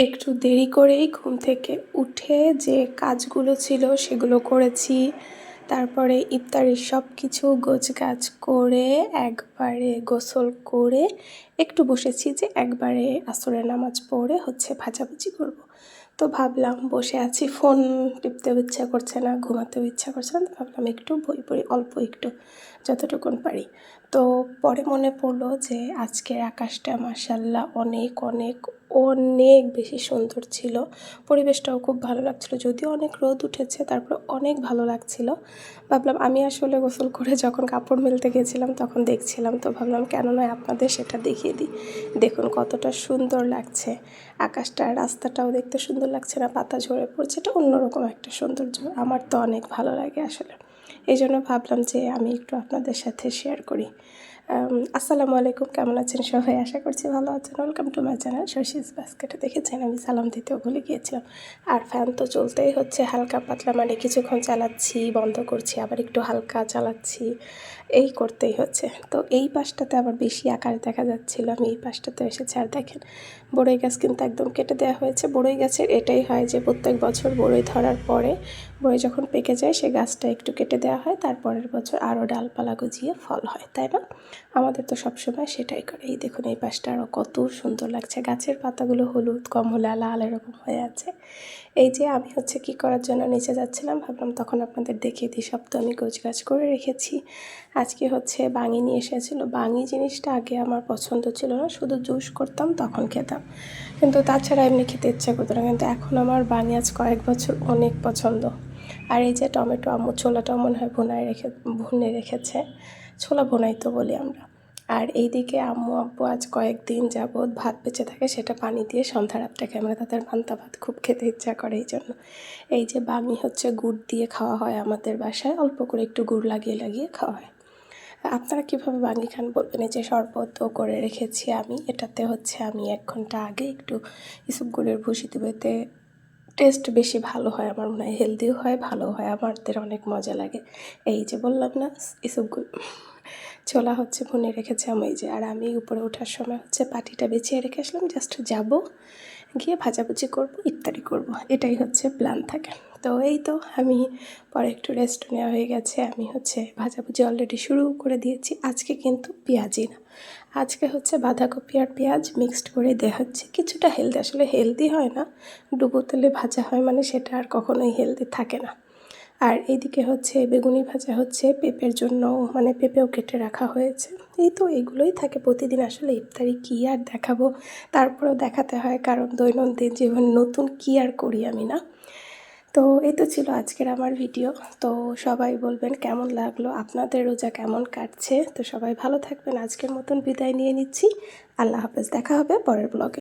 একটু দেরি করেই ঘুম থেকে উঠে যে কাজগুলো ছিল সেগুলো করেছি। তারপরে ইফতারির সব কিছু গোছগাছ করে একবারে গোসল করে একটু বসেছি যে একবারে আসরের নামাজ পড়ে ভাজাভুজি করব। তো ভাবলাম বসে আছি, ফোন টিপতেও ইচ্ছা করছে না, ঘুমাতেও ইচ্ছা করছে না, তো ভাবলাম একটু বই পড়ি, অল্প একটু যতটুকুন পারি। তো পরে মনে পড়লো যে আজকের আকাশটা মাশাআল্লাহ অনেক অনেক অনেক বেশি সুন্দর ছিল। পরিবেশটাও খুব ভালো লাগছিল, যদিও অনেক রোদ উঠেছে, তারপর অনেক ভালো লাগছিল। ভাবলাম আমি আসলে গোসল করে যখন কাপড় মেলতে গেছিলাম তখন দেখছিলাম, তো ভাবলাম কেন নয় আপনাদের সেটা দেখিয়ে দিই। দেখুন কতটা সুন্দর লাগছে আকাশটা, রাস্তাটাও দেখতে সুন্দর লাগছে না, পাতা ঝরে পড়ছে, এটা অন্যরকম একটা সৌন্দর্য। আমার তো অনেক ভালো লাগে আসলে, এই জন্য ভাবলাম যে আমি একটু আপনাদের সাথে শেয়ার করি। আসসালামু আলাইকুম, কেমন আছেন সবাই? আশা করছি ভালো আছেন। Welcome to my channel Shashi's বাস্কেটে। দেখেছেন আমি সালাম দিতেও ভুলে গিয়েছিলাম। আর ফ্যান তো চলতেই হচ্ছে হালকা পাতলা, মানে কিছুক্ষণ চালাচ্ছি, বন্ধ করছি, আবার একটু হালকা চালাচ্ছি, এই করতেই হচ্ছে। তো এই পাশটাতে আবার বেশি আকারে দেখা যাচ্ছিলো, আমি এই পাশটাতে এসেছি। আর দেখেন বড়ই গাছ কিন্তু একদম কেটে দেওয়া হয়েছে। বড়ই গাছের এটাই হয় যে প্রত্যেক বছর বড়ই ধরার পরে বড়ই যখন পেকে যায় সে গাছটা একটু কেটে দেওয়া হয়, তারপরের বছর আরও ডালপালা গজিয়ে ফল হয়, তাই না? আমাদের তো সবসময় সেটাই করে। এই দেখুন এই পাশটা আরও কত সুন্দর লাগছে, গাছের পাতাগুলো হলুদ, কমলা, লাল এরকম হয়ে আছে। এই যে আমি কী করার জন্য নিচে যাচ্ছিলাম, ভাবলাম তখন আপনাদের দেখিয়ে দিই। সব তো আমি গোছগাছ করে রেখেছি। আজকে বাঙি নিয়ে এসেছিলো। বাঙি জিনিসটা আগে আমার পছন্দ ছিল না, শুধু জুস করতাম তখন খেতাম, কিন্তু তাছাড়া এমনি খেতে ইচ্ছা করতো না। কিন্তু এখন আমার বাঙি আজ কয়েক বছর অনেক পছন্দ। আর এই যে টমেটো, আম্মু ছোলাটাও মনে হয় ভুনে রেখেছে, ছোলা ভুনাই তো বলি আমরা। আর এইদিকে আম্মু আব্বু আজ কয়েকদিন যাবৎ ভাত বেঁচে থাকে, সেটা পানি দিয়ে সন্ধ্যা রাতটা খায়, মানে তাদের পান্তা ভাত খুব খেতে ইচ্ছা করে, এই জন্য। এই যে বাঙি গুড় দিয়ে খাওয়া হয় আমাদের বাসায়, অল্প করে একটু গুড় লাগিয়ে লাগিয়ে খাওয়া হয়। আপনারা কীভাবে বাঙি খান বলবেন। এই যে শরবতও করে রেখেছি আমি, এটাতে আমি 1 ঘন্টা আগে একটু ইসব গুড়ের ভুষি দেবো, এতে টেস্ট বেশি ভালো হয়, আমার মনে হয় হেলদিও হয়, ভালো হয়, আমাদের অনেক মজা লাগে। এই যে বললাম না ইসবগুল ছোলা ভুনে রেখেছে আমি। এই যে আর আমি উপরে ওঠার সময় পাটিটা বেছিয়ে রেখে আসলাম, জাস্ট যাব, গিয়ে ভাজাভুজি করব, ইফতারি করব, এটাই প্ল্যান থাকে। তো এই তো আমি পরে একটু রেস্ট নেওয়া হয়ে গেছে, আমি ভাজাভুজি অলরেডি শুরু করে দিয়েছি। আজকে কিন্তু পেঁয়াজি না, আজকে বাঁধাকপি আর পেঁয়াজ মিক্সড করে দেওয়া হচ্ছে, কিছুটা হেলদি। আসলে হেলদি হয় না, ডুবো তেলে ভাজা হয়, মানে সেটা আর কখনোই হেলদি থাকে না। আর এইদিকে বেগুনি ভাজা পেঁপের জন্য, মানে পেঁপেও কেটে রাখা হয়েছে। এই তো এইগুলোই থাকে প্রতিদিন। আসলে ইফতারি কী আর দেখাবো, তারপরেও দেখাতে হয়, কারণ দৈনন্দিন জীবনে নতুন কী আর করি আমি, না? তো এই তো ছিল আজকের আমার ভিডিও। তো সবাই বলবেন কেমন লাগলো, আপনাদের রোজা কেমন কাটছে। তো সবাই ভালো থাকবেন, আজকের মতন বিদায় নিয়ে নিচ্ছি। আল্লাহ হাফেজ, দেখা হবে পরের ব্লগে।